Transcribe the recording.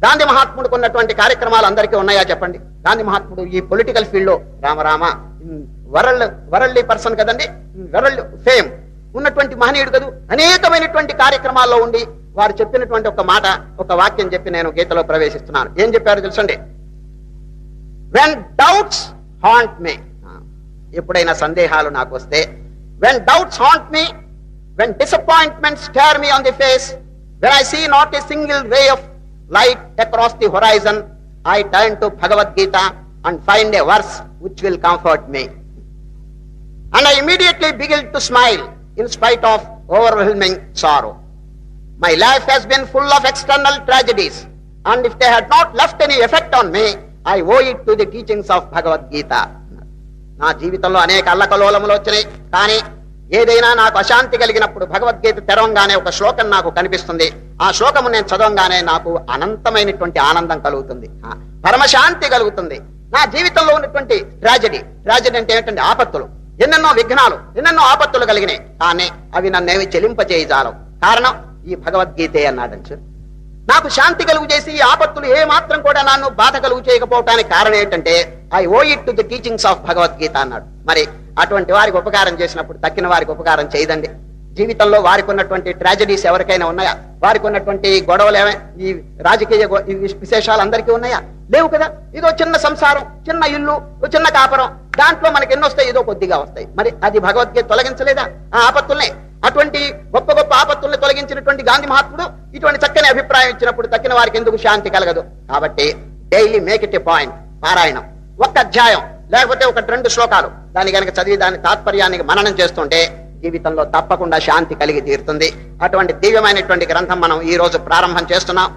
గాంధీ మహాత్ముడికి ఉన్నటువంటి కార్యక్రమాలు అందరికీ ఉన్నాయా చెప్పండి? గాంధీ మహాత్ముడు ఈ పొలిటికల్ ఫీల్డ్ లో రామరామ వరల్డ్ పర్సన్ కదండి, వరల్డ్ ఫేమ్ ఉన్నటువంటి మహనీయుడు కదూ. అనేకమైనటువంటి కార్యక్రమాల్లో ఉండి వారు చెప్పినటువంటి ఒక మాట, ఒక వాక్యం చెప్పి నేను గీతలో ప్రవేశిస్తున్నాను. ఏం చెప్పారు తెలుసండి? వెన్ డౌట్స్ హాంట్ మీ, ఎప్పుడైనా సందేహాలు నాకు వస్తే, when doubts haunt me, when disappointments stare me on the face, when I see not a single ray of light across the horizon, I turn to Bhagavad Gita and find a verse which will comfort me. And I immediately begin to smile in spite of overwhelming sorrow. My life has been full of external tragedies, and if they had not left any effect on me, I owe it to the teachings of Bhagavad Gita. నా జీవితంలో అనేక అల్లకలోలములు వచ్చినాయి, కానీ ఏదైనా నాకు అశాంతి కలిగినప్పుడు భగవద్గీత తెరవంగానే ఒక శ్లోకం నాకు కనిపిస్తుంది. ఆ శ్లోకము నేను చదవంగానే నాకు అనంతమైనటువంటి ఆనందం కలుగుతుంది, పరమశాంతి కలుగుతుంది. నా జీవితంలో ఉన్నటువంటి ట్రాజడీ అంటే ఏంటంటే ఆపత్తులు, ఎన్నెన్నో విఘ్నాలు, ఎన్నెన్నో ఆపత్తులు కలిగినాయి, కానీ అవి నన్నేమి చెలింపచేయజాలవు. కారణం ఈ భగవద్గీతే అన్నాడంచు. నాకు శాంతి కలుగు చేసి ఈ ఆపత్తులు ఏ మాత్రం కూడా నన్ను బాధ కలుగు చేయకపోవటానికి కారణం ఏంటంటే I owe it to the teachings of Bhagavad Gita అన్నాడు. మరి అటువంటి వారికి ఉపకారం చేసినప్పుడు తక్కిన వారికి ఉపకారం చేయదండి. జీవితంలో వారికి ఉన్నటువంటి ట్రాజడీస్ ఎవరికైనా ఉన్నాయా? వారికి ఉన్నటువంటి గొడవలు ఈ రాజకీయ విశేషాలు అందరికీ ఉన్నాయా? లేవు కదా. ఇదో చిన్న సంసారం, చిన్న ఇల్లు, చిన్న కాపురం, దాంట్లో మనకి ఎన్ని వస్తాయి? ఏదో కొద్దిగా వస్తాయి. మరి అది భగవద్గీత తొలగించలేదా ఆ ఆపత్తుల్ని? అటువంటి గొప్ప గొప్ప ఆపత్తుల్ని తొలగించినటువంటి గాంధీ మహాత్ముడు ఇటువంటి చక్కని అభిప్రాయం ఇచ్చినప్పుడు తక్కిన వారికి ఎందుకు శాంతి కలగదు? కాబట్టి daily make it a point, పారాయణం, ఒక్క అధ్యాయం లేకపోతే ఒక 2 శ్లోకాలు దాని కనుక చదివి దాని తాత్పర్యానికి మననం చేస్తుంటే జీవితంలో తప్పకుండా శాంతి కలిగి తీరుతుంది. అటువంటి దివ్యమైనటువంటి గ్రంథం మనం ఈ రోజు ప్రారంభం చేస్తున్నాం.